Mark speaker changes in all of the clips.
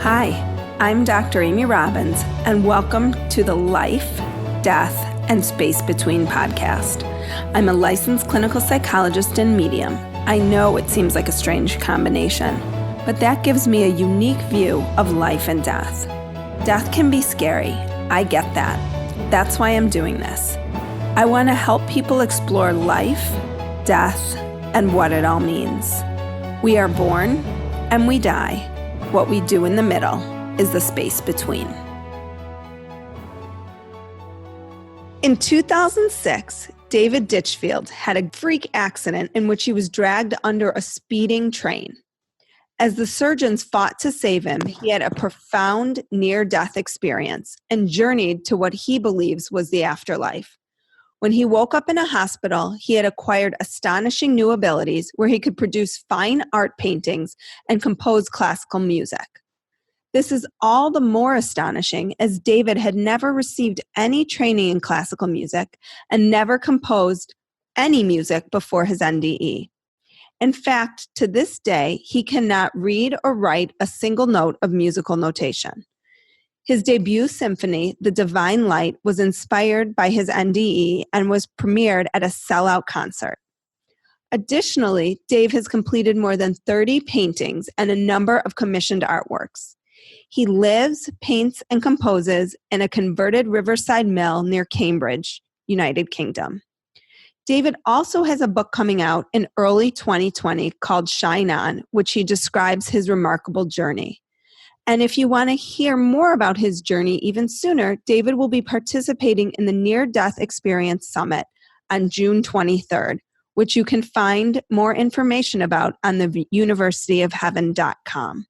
Speaker 1: Hi, I'm Dr. Amy Robbins, and welcome to the Life, Death, and Space Between podcast. I'm a licensed clinical psychologist and medium. I know it seems like a strange combination, but that gives me a unique view of life and death. Death can be scary. I get that. That's why I'm doing this. I want to help people explore life, death, and what it all means. We are born and we die. What we do in the middle is the space between. In 2006, David Ditchfield had a freak accident in which he was dragged under a speeding train. As the surgeons fought to save him, he had a profound near-death experience and journeyed to what he believes was the afterlife. When he woke up in a hospital, he had acquired astonishing new abilities where he could produce fine art paintings and compose classical music. This is all the more astonishing as David had never received any training in classical music and never composed any music before his NDE. In fact, to this day, he cannot read or write a single note of musical notation. His debut symphony, The Divine Light, was inspired by his NDE and was premiered at a sellout concert. Additionally, Dave has completed more than 30 paintings and a number of commissioned artworks. He lives, paints, and composes in a converted riverside mill near Cambridge, United Kingdom. David also has a book coming out in early 2020 called Shine On, which he describes his remarkable journey. And if you want to hear more about his journey even sooner, David will be participating in the Near Death Experience Summit on June 23rd, which you can find more information about on the universityofheaven.com.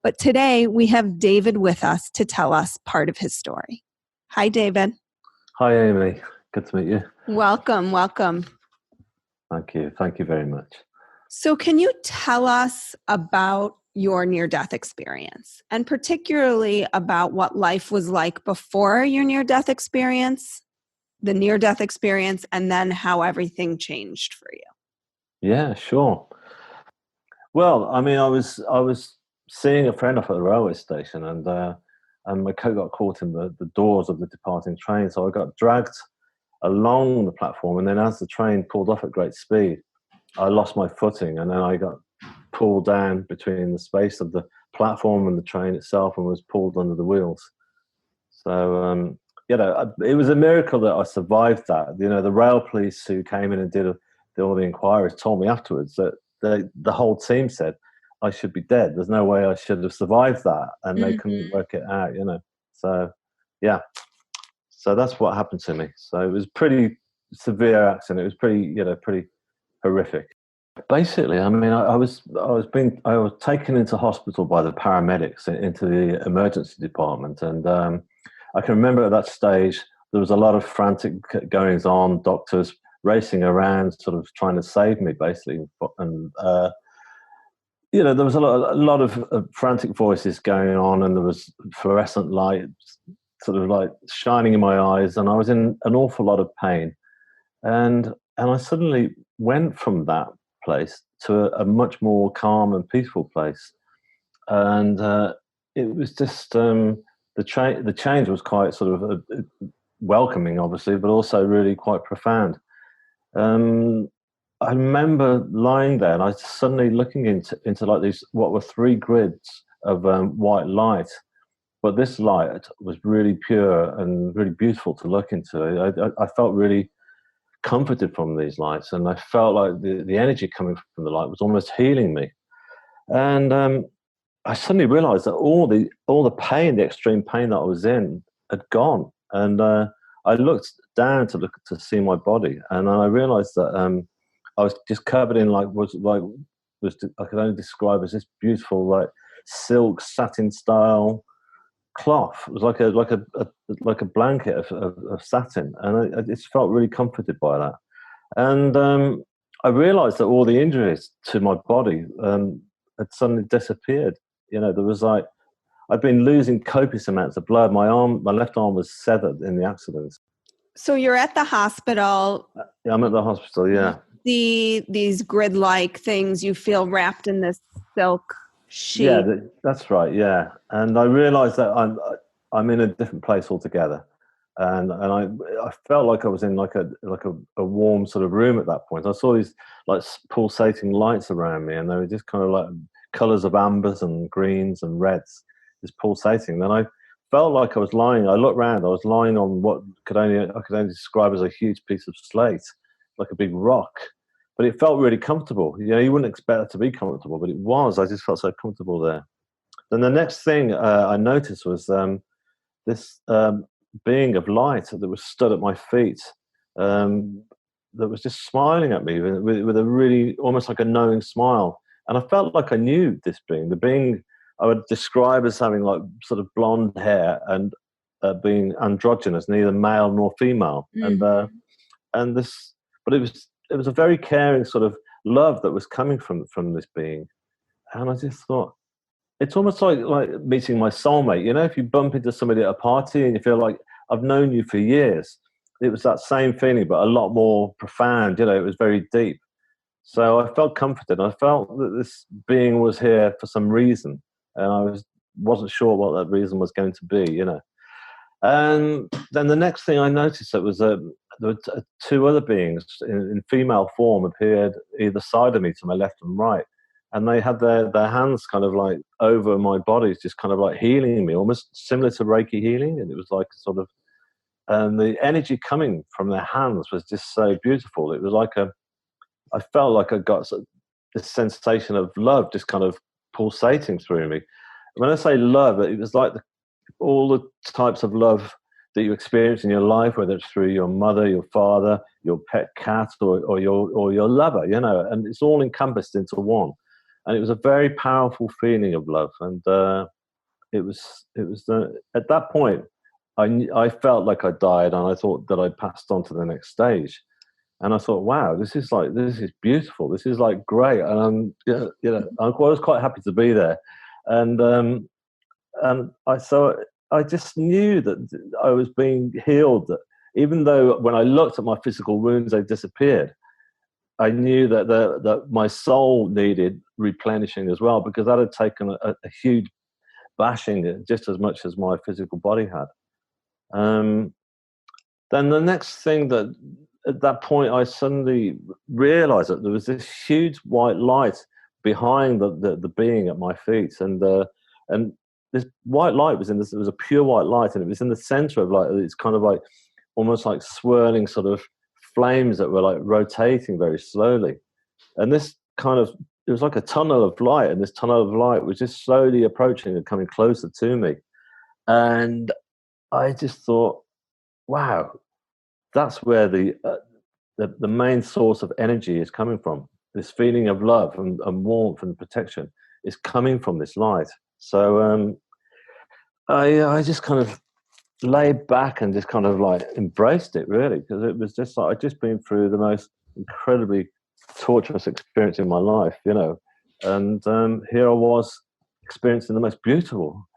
Speaker 1: But today we have David with us to tell us part of his story. Hi, David.
Speaker 2: Hi, Amy. Good to meet you.
Speaker 1: Welcome.
Speaker 2: Thank you. Thank you very much.
Speaker 1: So can you tell us about your near-death experience, and particularly about what life was like before your near-death experience, the near-death experience, and then how everything changed for you?
Speaker 2: Yeah, sure. Well, I mean, I was seeing a friend off at the railway station, and my coat got caught in the doors of the departing train, so I got dragged along the platform, and then as the train pulled off at great speed, I lost my footing, and then I got pulled down between the space of the platform and the train itself and was pulled under the wheels. So, it was a miracle that I survived that. You know, the rail police who came in and did all the inquiries told me afterwards that the whole team said I should be dead. There's no way I should have survived that, and they couldn't work it out, you know. So, yeah. So that's what happened to me. So it was pretty severe accident. It was pretty horrific. Basically, I mean, I was taken into hospital by the paramedics into the emergency department, and I can remember at that stage there was a lot of frantic goings on, doctors racing around, sort of trying to save me, basically, and there was a lot of frantic voices going on, and there was fluorescent light sort of like shining in my eyes, and I was in an awful lot of pain, and I suddenly went from that place to a much more calm and peaceful place, and it was just the change was quite sort of welcoming, obviously, but also really quite profound. I remember lying there, and I was suddenly looking into like these what were three grids of white light, but this light was really pure and really beautiful to look into. I felt really comforted from these lights, and I felt like the energy coming from the light was almost healing me. And I suddenly realized that all the pain, the extreme pain that I was in, had gone. And I looked down to see my body, and I realized that I was just covered in I could only describe as this beautiful like silk satin style cloth. It was like a blanket of satin, and I just felt really comforted by that. And I realized that all the injuries to my body had suddenly disappeared. You know, there was like I'd been losing copious amounts of blood. My left arm was severed in the accident.
Speaker 1: So you're at the hospital.
Speaker 2: Yeah, I'm at the hospital. Yeah.
Speaker 1: These grid-like things, you feel wrapped in this silk
Speaker 2: Yeah,
Speaker 1: She.
Speaker 2: that's right. Yeah, and I realised that I'm in a different place altogether, and I felt like I was in like a warm sort of room at that point. I saw these like pulsating lights around me, and they were just kind of like colours of ambers and greens and reds, just pulsating. Then I felt like I was lying. I looked round. I was lying on what I could only describe as a huge piece of slate, like a big rock, but it felt really comfortable. You know, you wouldn't expect it to be comfortable, but it was. I just felt so comfortable there. Then the next thing I noticed was this being of light that was stood at my feet, um, that was just smiling at me with a really almost like a knowing smile. And I felt like I knew this being. The being I would describe as having like sort of blonde hair and being androgynous, neither male nor female. And this, but it was a very caring sort of love that was coming from this being. And I just thought, it's almost like meeting my soulmate. You know, if you bump into somebody at a party and you feel like I've known you for years, it was that same feeling, but a lot more profound. You know, it was very deep. So I felt comforted. I felt that this being was here for some reason, and wasn't sure what that reason was going to be. You know, and then the next thing I noticed that was there were two other beings in female form appeared either side of me to my left and right. And they had their hands kind of like over my body, just kind of like healing me, almost similar to Reiki healing. And it was like sort of, and the energy coming from their hands was just so beautiful. It was like I felt like I got this sensation of love just kind of pulsating through me. When I say love, it was like all the types of love that you experience in your life, whether it's through your mother, your father, your pet cat, or your lover, you know, and it's all encompassed into one. And it was a very powerful feeling of love, and at that point, I felt like I died, and I thought that I'd passed on to the next stage. And I thought, wow, this is beautiful. This is like great, and I was quite happy to be there, and I just knew that I was being healed. That even though when I looked at my physical wounds, they disappeared, I knew that my soul needed replenishing as well, because that had taken a huge bashing just as much as my physical body had. Um, then the next thing that at that point I suddenly realized that there was this huge white light behind the being at my feet, and this white light was it was a pure white light, and it was in the center of like, it's kind of like almost like swirling sort of flames that were like rotating very slowly. And this kind of, it was like a tunnel of light, and this tunnel of light was just slowly approaching and coming closer to me. And I just thought, wow, that's where the main source of energy is coming from. This feeling of love and warmth and protection is coming from this light. So I just kind of laid back and just kind of like embraced it, really, because it was just like I'd just been through the most incredibly torturous experience in my life, you know, and here I was experiencing the most beautiful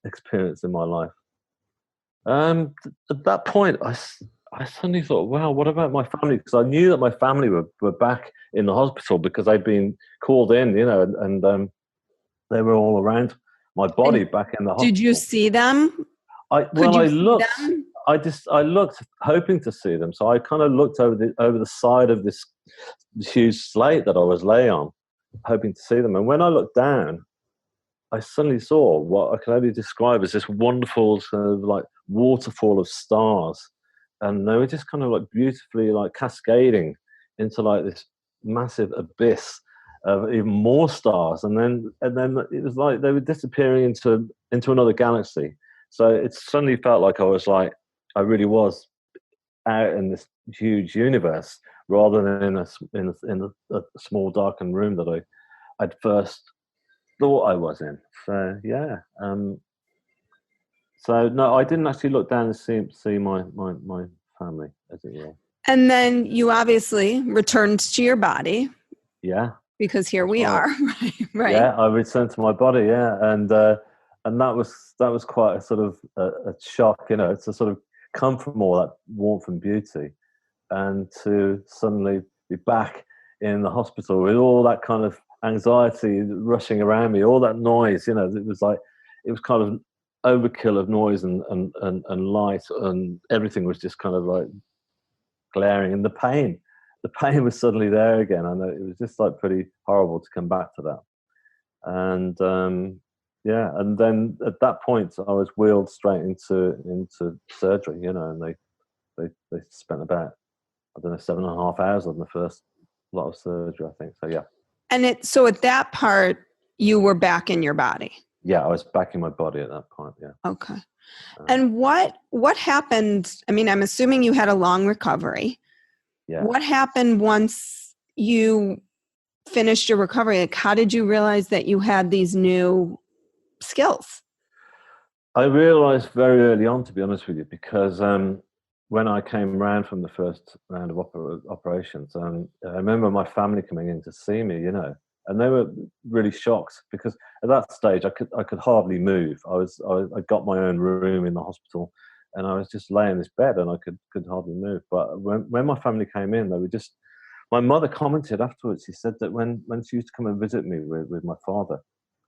Speaker 2: experience in my life. At that point, I suddenly thought, wow, what about my family? Because I knew that my family were back in the hospital because they'd been called in, you know, and they were all around my body
Speaker 1: And
Speaker 2: back in the
Speaker 1: did you
Speaker 2: hospital.
Speaker 1: see them? Could
Speaker 2: I
Speaker 1: you see
Speaker 2: looked.
Speaker 1: them?
Speaker 2: I looked, hoping to see them. So I kind of looked over the side of this huge slate that I was laying on, hoping to see them. And when I looked down, I suddenly saw what I can only describe as this wonderful sort of like waterfall of stars, and they were just kind of like beautifully like cascading into like this massive abyss of even more stars, and then it was like they were disappearing into another galaxy. So it suddenly felt like I really was out in this huge universe rather than in a small darkened room that I'd first thought I was in. So yeah. So no, I didn't actually look down and see my family, as it were.
Speaker 1: And then you obviously returned to your body
Speaker 2: Yeah,
Speaker 1: because here
Speaker 2: that's
Speaker 1: we
Speaker 2: right.
Speaker 1: are, right?
Speaker 2: Yeah, I returned to my body. Yeah, and that was quite a sort of a shock, you know, to sort of come from all that warmth and beauty, and to suddenly be back in the hospital with all that kind of anxiety rushing around me, all that noise, you know, it was kind of overkill of noise and light, and everything was just kind of like glaring, and the pain was suddenly there again. I know it was just like pretty horrible to come back to that. And yeah, and then at that point I was wheeled straight into surgery, you know, and they spent about, I don't know, 7.5 hours on the first lot of surgery, I think. So yeah.
Speaker 1: And so at that part, you were back in your body.
Speaker 2: Yeah, I was back in my body at that point. Yeah.
Speaker 1: Okay. And what happened? I mean, I'm assuming you had a long recovery.
Speaker 2: Yeah.
Speaker 1: What happened once you finished your recovery? Like, how did you realize that you had these new skills?
Speaker 2: I realised very early on, to be honest with you, because when I came round from the first round of operations, I remember my family coming in to see me, you know, and they were really shocked because at that stage I could hardly move. I got my own room in the hospital, and I was just laying in this bed and I could hardly move. But when my family came in, they were just. My mother commented afterwards. She said that when she used to come and visit me with my father,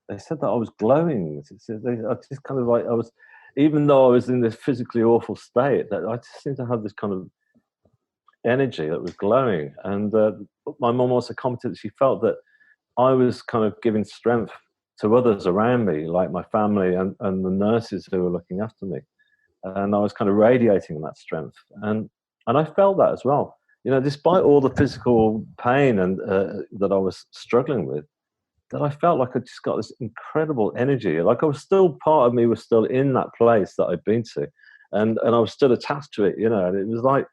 Speaker 2: they said that I was glowing. I just kind of like I was, even though I was in this physically awful state, that I just seemed to have this kind of energy that was glowing. And my mum also commented that she felt that I was kind of giving strength to others around me, like my family and the nurses who were looking after me. And I was kind of radiating that strength. And I felt that as well. You know, despite all the physical pain and that I was struggling with, that I felt like I just got this incredible energy. Like I was still, part of me was still in that place that I'd been to, and I was still attached to it, you know. And it was like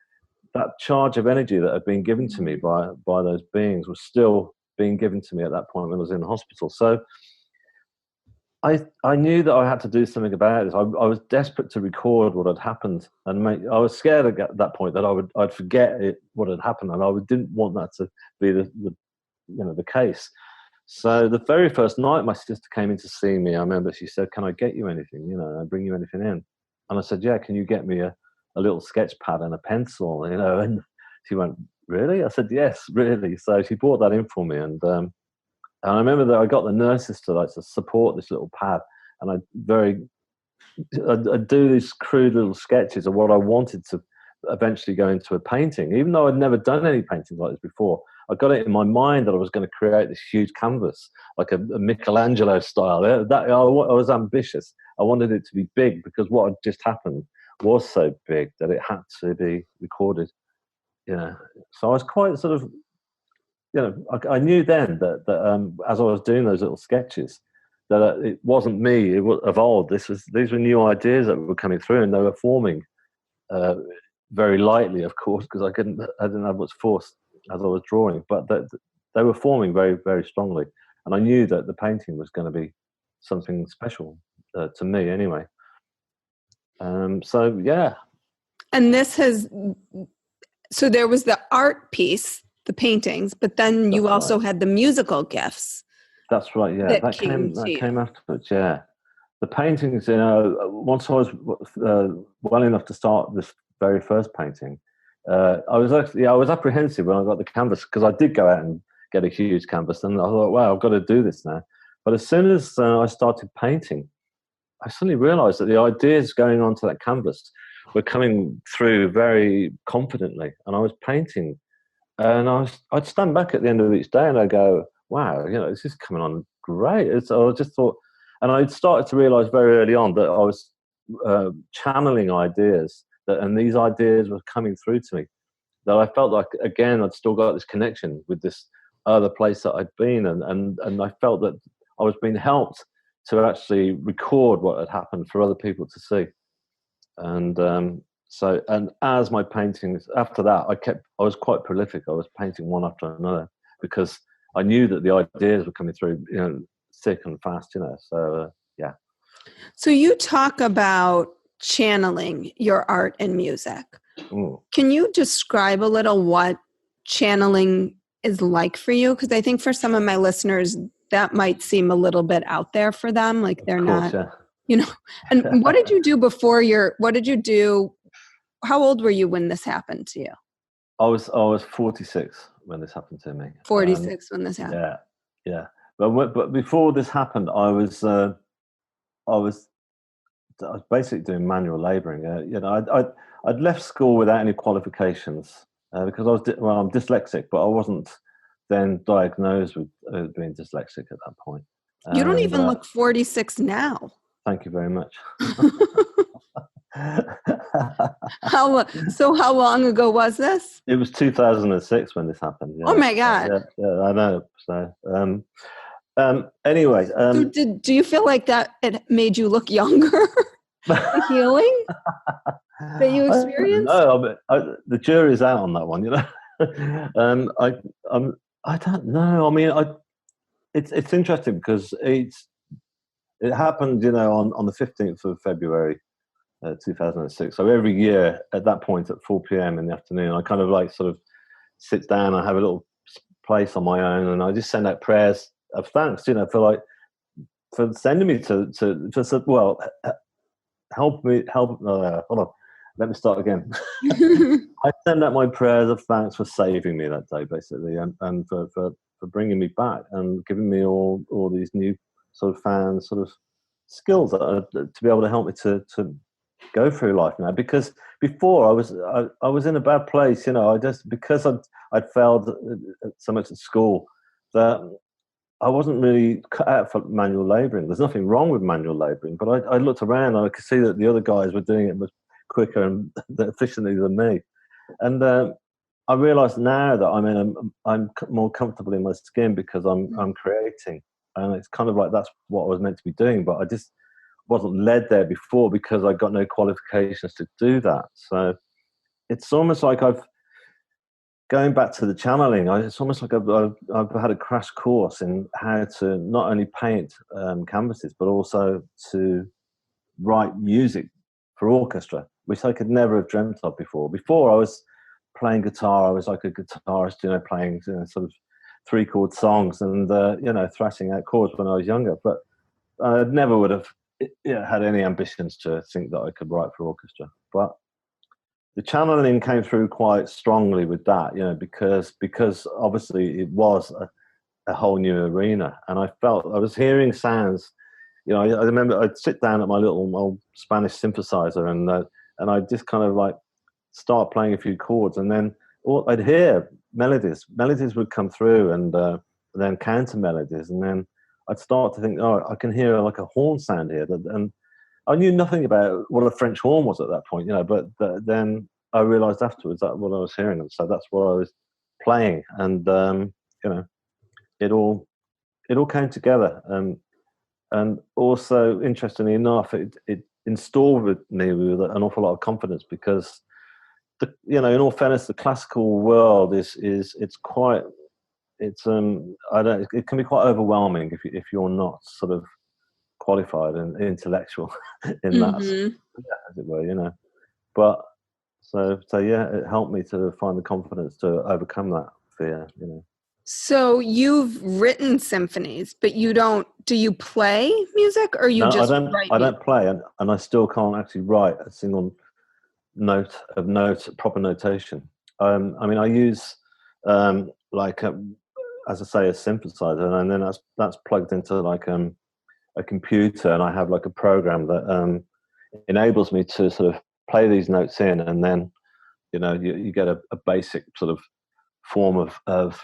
Speaker 2: that charge of energy that had been given to me by those beings was still being given to me at that point when I was in the hospital. So I knew that I had to do something about this. I was desperate to record what had happened, and I was scared at that point that I'd forget what had happened, and I didn't want that to be the case. So the very first night my sister came in to see me, I remember she said, "Can I get you anything? You know, I bring you anything in?" And I said, "Yeah, can you get me a little sketch pad and a pencil?" You know, and she went, "Really?" I said, "Yes, really." So she brought that in for me, and I remember that I got the nurses to support this little pad, and I'd do these crude little sketches of what I wanted to eventually go into a painting, even though I'd never done any paintings like this before. I got it in my mind that I was going to create this huge canvas, like a Michelangelo style. I was ambitious. I wanted it to be big because what had just happened was so big that it had to be recorded. You know, so I was quite sort of, you know, I knew then that as I was doing those little sketches, that it wasn't me. It was evolved. These were new ideas that were coming through, and they were forming very lightly, of course, because I didn't have much force as I was drawing, but they were forming very, very strongly, and I knew that the painting was going to be something special to me, anyway. So yeah.
Speaker 1: And so there was the art piece, the paintings, but then you also had the musical gifts.
Speaker 2: That's right. Yeah, that came afterwards. Yeah, the paintings. You know, once I was well enough to start this very first painting, I was apprehensive when I got the canvas, because I did go out and get a huge canvas, and I thought, wow, I've got to do this now. But as soon as I started painting, I suddenly realised that the ideas going onto that canvas were coming through very confidently, and I was painting, and I'd stand back at the end of each day and I'd go, wow, you know, this is coming on great. So I just thought, and I'd started to realise very early on that I was channeling ideas, and these ideas were coming through to me, that I felt like, again, I'd still got this connection with this other place that I'd been, and I felt that I was being helped to actually record what had happened for other people to see. And and as my paintings, after that, I was quite prolific. I was painting one after another, because I knew that the ideas were coming through, you know, thick and fast, you know. So yeah.
Speaker 1: So you talk about channeling your art and music. Can you describe a little what channeling is like for you? Because I think for some of my listeners, that might seem a little bit out there for them. Like they're not, you know. And what did you do how old were you when this happened to you?
Speaker 2: I was 46 when this happened to me.
Speaker 1: 46 when this happened.
Speaker 2: yeah. But before this happened, I was basically doing manual labouring. I'd left school without any qualifications because I'm dyslexic, but I wasn't then diagnosed with being dyslexic at that point.
Speaker 1: You don't
Speaker 2: And
Speaker 1: even look 46 now.
Speaker 2: thank you very much.
Speaker 1: How long ago was this?
Speaker 2: It was 2006 when this happened. Yeah.
Speaker 1: Oh my God.
Speaker 2: Yeah, I know. So, anyway.
Speaker 1: So do you feel like that it made you look younger? The healing that you experienced?
Speaker 2: No, the jury's out on that one. I don't know. I mean, it's interesting because it happened, on the 15th of February, 2006. So every year at that point at 4 p.m. in the afternoon, I kind of like sort of sit down. I have a little place on my own, and I just send out prayers of thanks, for sending me to help me. Hold on. Let me start again. I send out my prayers of thanks for saving me that day, basically, and for bringing me back and giving me all these new sort of found sort of skills to be able to help me to go through life now. Because before I was in a bad place, because I'd failed so much at school that I wasn't really cut out for manual labouring. There's nothing wrong with manual labouring, but I looked around and I could see that the other guys were doing it much quicker and efficiently than me. And I realised now that I'm more comfortable in my skin because I'm creating, and it's kind of like that's what I was meant to be doing, but I just wasn't led there before because I got no qualifications to do that. So it's almost like going back to the channeling, it's almost like I've had a crash course in how to not only paint canvases, but also to write music for orchestra, which I could never have dreamt of before. Before I was playing guitar, I was like a guitarist, playing sort of 3-chord songs and, thrashing out chords when I was younger. But I never would have had any ambitions to think that I could write for orchestra. But the channeling came through quite strongly with that, because obviously it was a whole new arena, and I was hearing sounds. I remember I'd sit down at my little old Spanish synthesizer, and I'd just kind of like start playing a few chords, and then I'd hear melodies. Melodies would come through, and then counter melodies, and then I'd start to think, oh, I can hear like a horn sound here, and I knew nothing about what a French horn was at that point, but then I realised afterwards that what I was hearing, and so that's what I was playing, and it all came together, and also interestingly enough, it installed with me with an awful lot of confidence because, in all fairness, the classical world it can be quite overwhelming if you're not sort of qualified and intellectual in that, as it were, But so yeah, it helped me to find the confidence to overcome that fear,
Speaker 1: So you've written symphonies, but do you play music or you just write music?
Speaker 2: I don't play, and I still can't actually write a single proper notation. I use as I say, a synthesizer, and then that's plugged into like a computer, and I have like a program that enables me to sort of play these notes in, and then you get a basic sort of form of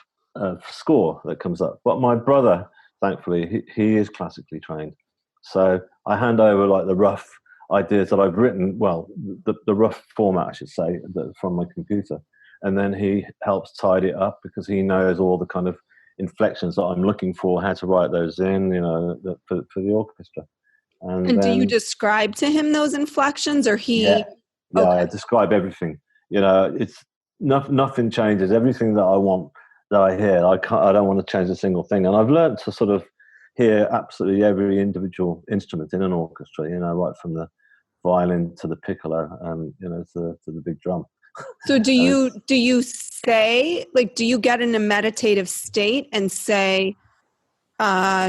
Speaker 2: score that comes up. But my brother, thankfully, he is classically trained, so I hand over like the rough ideas that I've written, well, the rough format, I should say, from my computer, and then he helps tidy it up because he knows all the kind of inflections that I'm looking for, how to write those in, for the orchestra.
Speaker 1: And do you describe to him those inflections, or he?
Speaker 2: Yeah,
Speaker 1: okay.
Speaker 2: I describe everything. It's nothing changes. Everything that I want, that I hear, I don't want to change a single thing. And I've learned to sort of hear absolutely every individual instrument in an orchestra. Right from the violin to the piccolo, and to the big drum.
Speaker 1: So do you say, like, do you get in a meditative state and say,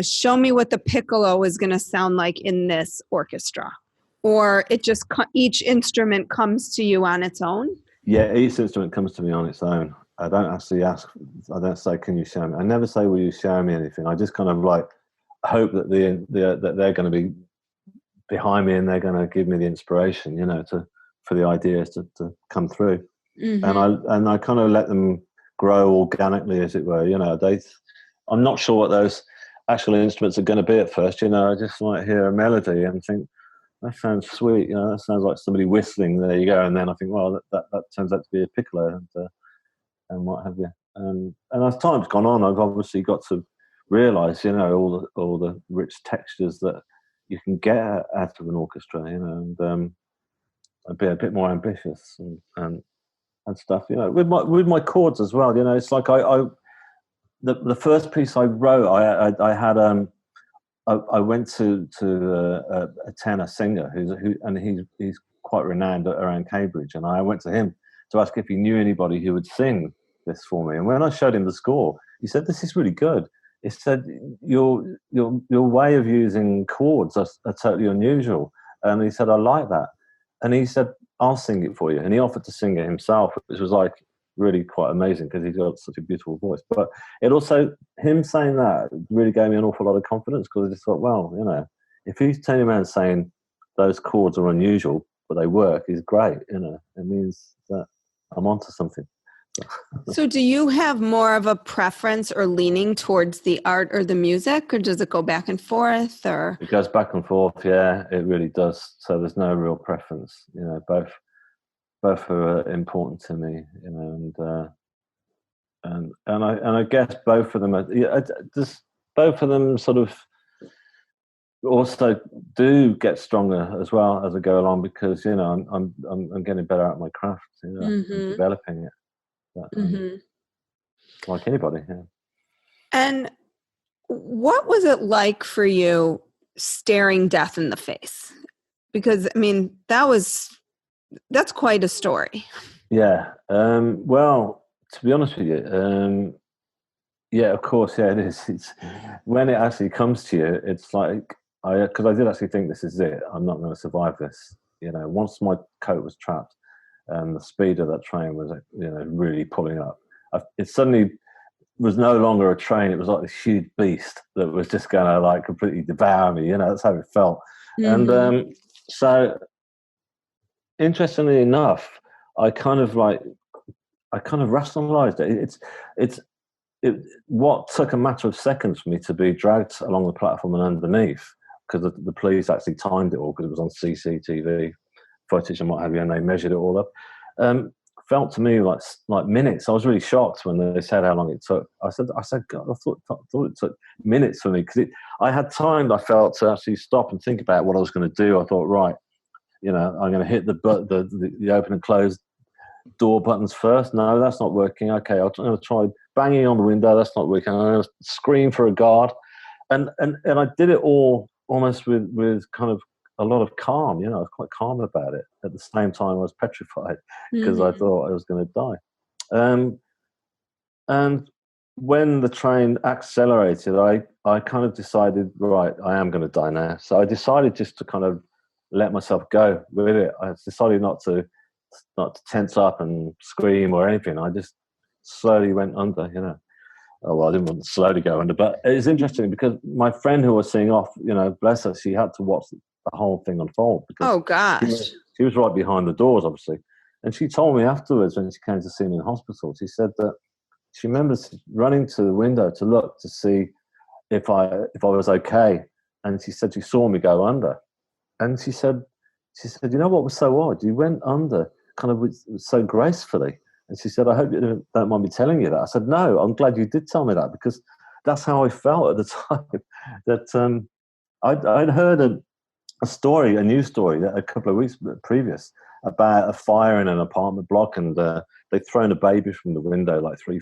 Speaker 1: show me what the piccolo is going to sound like in this orchestra, or it just each instrument comes to you on its own?
Speaker 2: Yeah, each instrument comes to me on its own, I don't actually ask. I don't say, "Can you show me?" I never say, "Will you show me anything?" I just kind of like hope that that they're going to be behind me and they're going to give me the inspiration, for the ideas to come through. And I kind of let them grow organically, as it were. I'm not sure what those actual instruments are going to be at first. I just might hear a melody and think, that sounds sweet. That sounds like somebody whistling. There you go. And then I think, well, that turns out to be a piccolo and what have you. And as time's gone on, I've obviously got to realise, all the rich textures that you can get out of an orchestra, and I'd be a bit more ambitious and stuff, with my chords as well. It's like the first piece I wrote, I had I went to a tenor singer he's quite renowned around Cambridge, and I went to him to ask if he knew anybody who would sing this for me. And when I showed him the score, he said, "This is really good." He said, "Your way of using chords are totally unusual," and he said, "I like that." And he said, "I'll sing it for you." And he offered to sing it himself, which was like really quite amazing because he's got such a beautiful voice. But it also, him saying that really gave me an awful lot of confidence, because I just thought, well, if he's turning around saying those chords are unusual, but they work, is great. It means that I'm onto something.
Speaker 1: So do you have more of a preference or leaning towards the art or the music, or does it go back and forth? Or
Speaker 2: it goes back and forth. Yeah, it really does. So there's no real preference. Both are important to me. And I guess both of them just both of them sort of also do get stronger as well as I go along, because I'm getting better at my craft, and developing it. But, like anybody. Yeah.
Speaker 1: And what was it like for you staring death in the face? Because that's quite a story.
Speaker 2: Yeah. Well, to be honest with you, yeah, of course, yeah, it is. It's when it actually comes to you, it's like because I did actually think, this is it. I'm not going to survive this. Once my coat was trapped, and the speed of that train was, really pulling up. It suddenly was no longer a train. It was like this huge beast that was just going to like completely devour me. That's how it felt. And so, interestingly enough, I kind of rationalized it. What took a matter of seconds for me to be dragged along the platform and underneath, because the police actually timed it all, because it was on CCTV footage and what have you, and they measured it all up. Felt to me like minutes. I was really shocked when they said how long it took. I said, God, I thought it took minutes for me, because I had time, I felt, to actually stop and think about what I was going to do. I thought, right, I'm going to hit the open and close door buttons first. No, that's not working. Okay, I'm going to try banging on the window. That's not working. I'm going to scream for a guard, and I did it all almost with kind of a lot of calm. I was quite calm about it. At the same time, I was petrified, because I thought I was going to die. And when the train accelerated, I kind of decided, right, I am going to die now. So I decided just to kind of let myself go with it. I decided not to tense up and scream or anything. I just slowly went under. Oh, well, I didn't want to slowly go under, but it's interesting because my friend who was seeing off, bless her, she had to watch the whole thing unfold, because
Speaker 1: oh gosh,
Speaker 2: she was right behind the doors, obviously. And she told me afterwards, when she came to see me in hospital, she said that she remembers running to the window to look to see if I was okay, and she said she saw me go under, and she said, what was so odd? You went under kind of so gracefully. And she said, I hope you don't mind me telling you that. I said, no, I'm glad you did tell me that, because that's how I felt at the time. That I'd heard a news story that a couple of weeks previous, about a fire in an apartment block, and they'd thrown a baby from the window like 3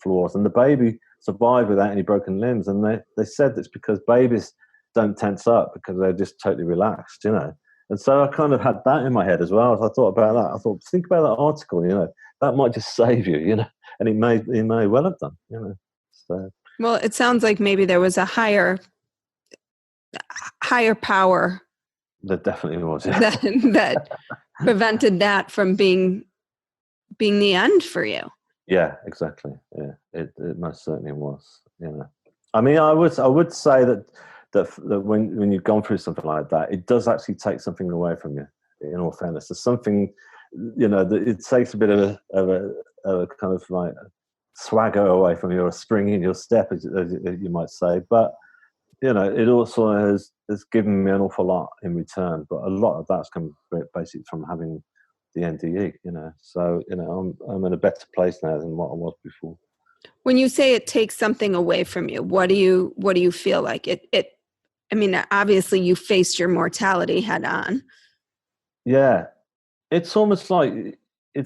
Speaker 2: floors, and the baby survived without any broken limbs. And they said it's because babies don't tense up, because they're just totally relaxed, And so I kind of had that in my head as well. As I thought about that, I thought, think about that article, that might just save you, and it may well have done, So,
Speaker 1: well, it sounds like maybe there was a higher power
Speaker 2: there definitely was, yeah.
Speaker 1: that prevented that from being the end for you.
Speaker 2: Yeah, exactly. Yeah, it most certainly was. I mean, I would say that when you've gone through something like that, it does actually take something away from you. In all fairness, there's something, that it takes a bit of a kind of like swagger away from you, or a spring in your step, as you might say. But it also has given me an awful lot in return. But a lot of that's come basically from having the NDE. So I'm in a better place now than what I was before.
Speaker 1: When you say it takes something away from you, what do you feel like it? I mean, obviously you faced your mortality head on.
Speaker 2: Yeah, it's almost like I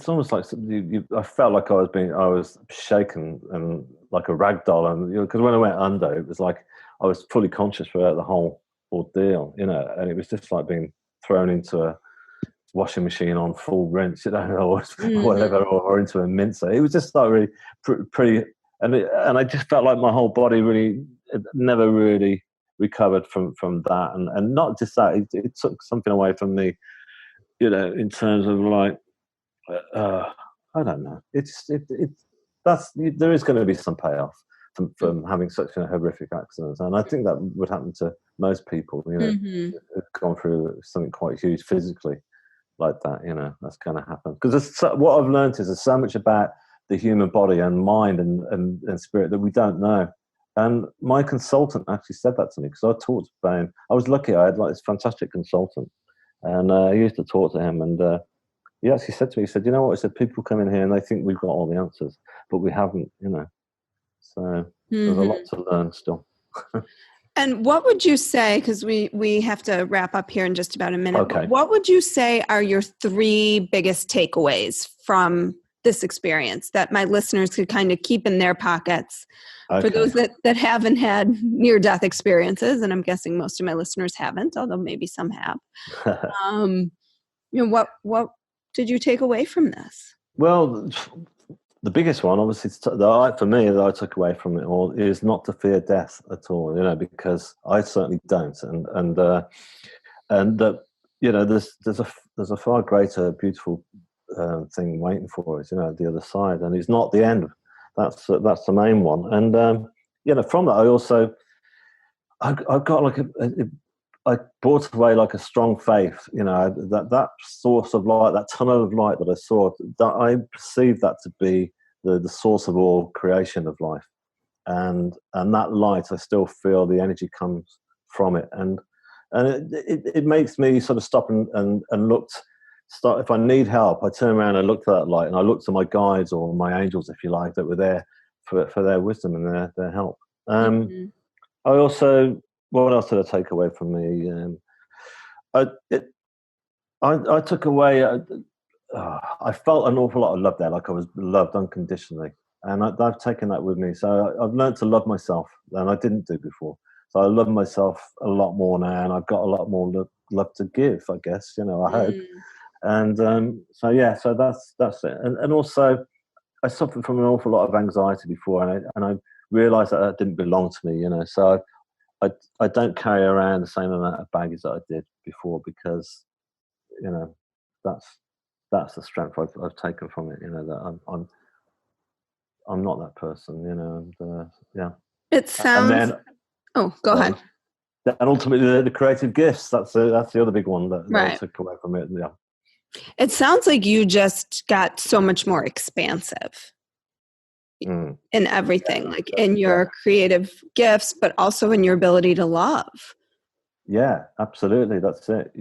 Speaker 2: felt like I was shaken and like a rag doll, and because when I went under, it was like I was fully conscious throughout the whole ordeal, and it was just like being thrown into a washing machine on full rinse, or
Speaker 1: Mhm.
Speaker 2: whatever, or into a mincer. It was just like really pretty, and I just felt like my whole body really never really recovered from that, and not just that, it took something away from me, in terms of like, uh, I don't know. There is going to be some payoff from having such a horrific accident, and I think that would happen to most people,
Speaker 1: Mhm.
Speaker 2: who've gone through something quite huge physically like that. That's going to happen because what I've learned is there's so much about the human body and mind and spirit that we don't know. And my consultant actually said that to me because I talked about him. I was lucky; I had like this fantastic consultant, and I used to talk to him, and he actually said to me, he said, "You know what?" He said, "People come in here and they think we've got all the answers, but we haven't. So there's a lot
Speaker 1: Mhm.
Speaker 2: to learn still."
Speaker 1: And what would you say, because we have to wrap up here in just about a minute, but
Speaker 2: Okay.
Speaker 1: what would you say are your three biggest takeaways from this experience that my listeners could kind of keep in their pockets for
Speaker 2: Okay.
Speaker 1: those that haven't had near-death experiences? And I'm guessing most of my listeners haven't, although maybe some have. Um, what did you take away from this?
Speaker 2: Well, the biggest one, obviously, for me, that I took away from it all is not to fear death at all. Because I certainly don't, and that there's a far greater, beautiful thing waiting for us. At the other side, and it's not the end. That's the main one. And from that, I got like I brought away like a strong faith. That source of light, that tunnel of light that I saw, that I perceived that to be the source of all creation of life, and that light, I still feel the energy comes from it, and it makes me sort of stop and start. If I need help, I turn around and look to that light, and I look to my guides or my angels, if you like, that were there for their wisdom and their help. Um,
Speaker 1: Mhm.
Speaker 2: I also, what else did I take away from me? I, it, I took away. I felt an awful lot of love there, like I was loved unconditionally, and I've taken that with me. So I've learned to love myself, and I didn't do before. So I love myself a lot more now, and I've got a lot more love to give. I guess I hope.
Speaker 1: Mm.
Speaker 2: And so yeah, so that's it. And also, I suffered from an awful lot of anxiety before, and I realised that didn't belong to me. So I don't carry around the same amount of baggage that I did before because you know that's the strength I've taken from it. That I'm not that person. And yeah,
Speaker 1: It
Speaker 2: and
Speaker 1: sounds.
Speaker 2: then
Speaker 1: Oh, go
Speaker 2: go on.
Speaker 1: ahead.
Speaker 2: And ultimately the creative gifts. That's the other big one that I
Speaker 1: Right.
Speaker 2: took away from it. Yeah.
Speaker 1: It sounds like you just got so much more expansive
Speaker 2: Mm.
Speaker 1: in everything, like in
Speaker 2: Yeah.
Speaker 1: your creative gifts, but also in your ability to love.
Speaker 2: Yeah, absolutely. That's it.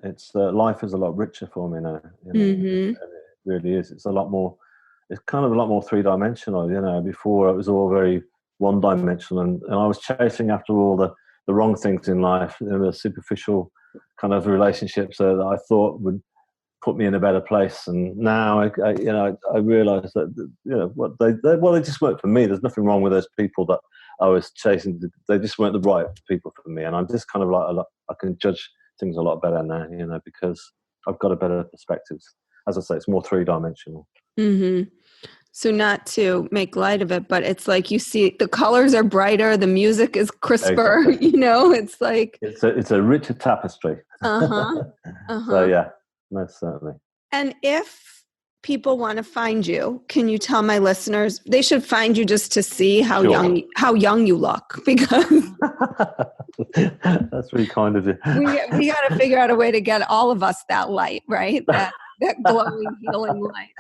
Speaker 2: It's life is a lot richer for me now.
Speaker 1: Mm-hmm.
Speaker 2: And it really is. It's a lot more. It's kind of a lot more three-dimensional. Before it was all very one-dimensional, and I was chasing after all the wrong things in life, the superficial kind of relationships that I thought would put me in a better place. And now I realize that what they just weren't for me. There's nothing wrong with those people that I was chasing. They just weren't the right people for me. And I'm just kind of like, I can judge things a lot better now, because I've got a better perspective. As I say, it's more three-dimensional.
Speaker 1: Mm-hmm. So not to make light of it, but it's like you see the colors are brighter, the music is crisper,
Speaker 2: Exactly.
Speaker 1: it's like,
Speaker 2: It's a richer tapestry.
Speaker 1: uh-huh,
Speaker 2: So
Speaker 1: uh-huh.
Speaker 2: yeah, most certainly.
Speaker 1: And if people want to find you, can you tell my listeners they should find you just to see how young you look? Because
Speaker 2: that's really kind of you.
Speaker 1: we got to figure out a way to get all of us that light, right? That glowing, healing light.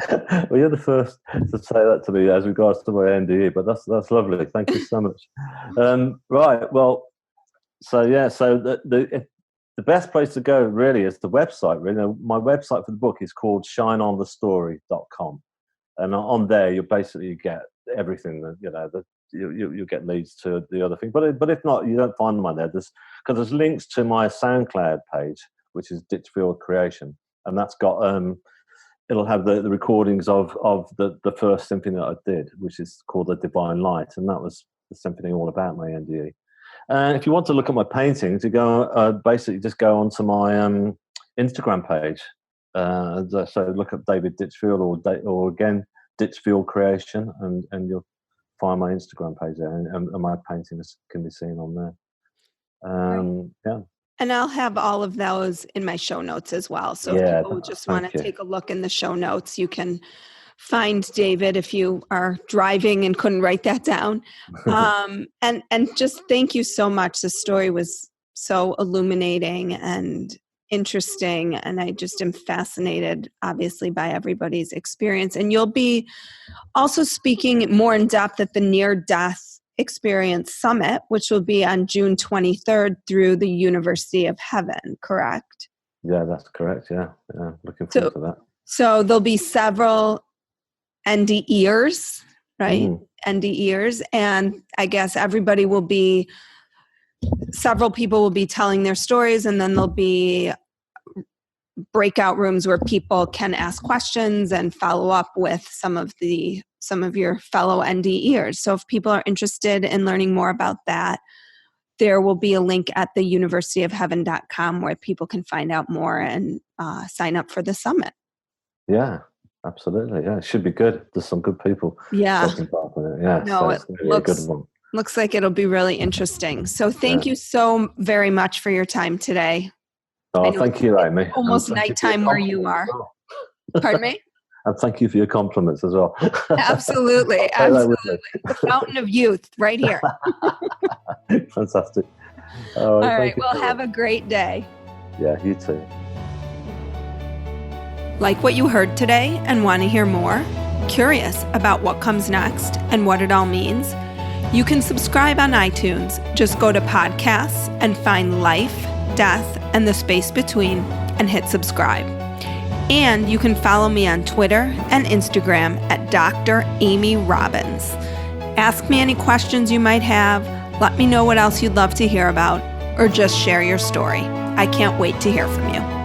Speaker 2: Well, you're the first to say that to me as regards to my NDE, but that's lovely. Thank you so much. Right. Well, so the best place to go really is the website. Really, my website for the book is called shineonthestory.com, and on there you basically get everything that you get leads to the other thing. But if not, you don't find them on there. There's links to my SoundCloud page, which is Ditchfield Creation, and that's got it'll have the recordings of the first symphony that I did, which is called The Divine Light, and that was the symphony all about my NDE. And if you want to look at my paintings, you go basically just go onto my Instagram page. So look up David Ditchfield or again Ditchfield Creation, and you'll find my Instagram page there, and my paintings can be seen on there. Yeah.
Speaker 1: And I'll have all of those in my show notes as well. So if people just want to take a look in the show notes, you can find David if you are driving and couldn't write that down. And just thank you so much. The story was so illuminating and interesting, and I just am fascinated, obviously, by everybody's experience. And you'll be also speaking more in depth at the Near-Death Experience Summit, which will be on June 23rd through the University of Heaven, correct?
Speaker 2: Yeah, that's correct. Yeah. Looking forward to that.
Speaker 1: So there'll be several NDEers, right? NDEers. And I guess several people will be telling their stories, and then there'll be breakout rooms where people can ask questions and follow up with some of your fellow NDEers. So if people are interested in learning more about that, there will be a link at the universityofheaven.com where people can find out more and sign up for the summit. Yeah.
Speaker 2: Absolutely, yeah. It should be good. There's some good people.
Speaker 1: Yeah.
Speaker 2: Taking part in it. Yeah.
Speaker 1: No,
Speaker 2: so it's really a good one.
Speaker 1: Looks like it'll be really interesting. So thank you so very much for your time today.
Speaker 2: Oh, thank you, Amy.
Speaker 1: Almost nighttime where you are. Pardon me?
Speaker 2: And thank you for your compliments as well.
Speaker 1: Absolutely. Absolutely. The fountain of youth right here.
Speaker 2: Fantastic.
Speaker 1: All right. Well, have a great day.
Speaker 2: Yeah, you too.
Speaker 1: Like what you heard today and want to hear more? Curious about what comes next and what it all means? You can subscribe on iTunes. Just go to podcasts and find Life, Death, and the Space Between and hit subscribe. And you can follow me on Twitter and Instagram at Dr. Amy Robbins. Ask me any questions you might have, let me know what else you'd love to hear about, or just share your story. I can't wait to hear from you.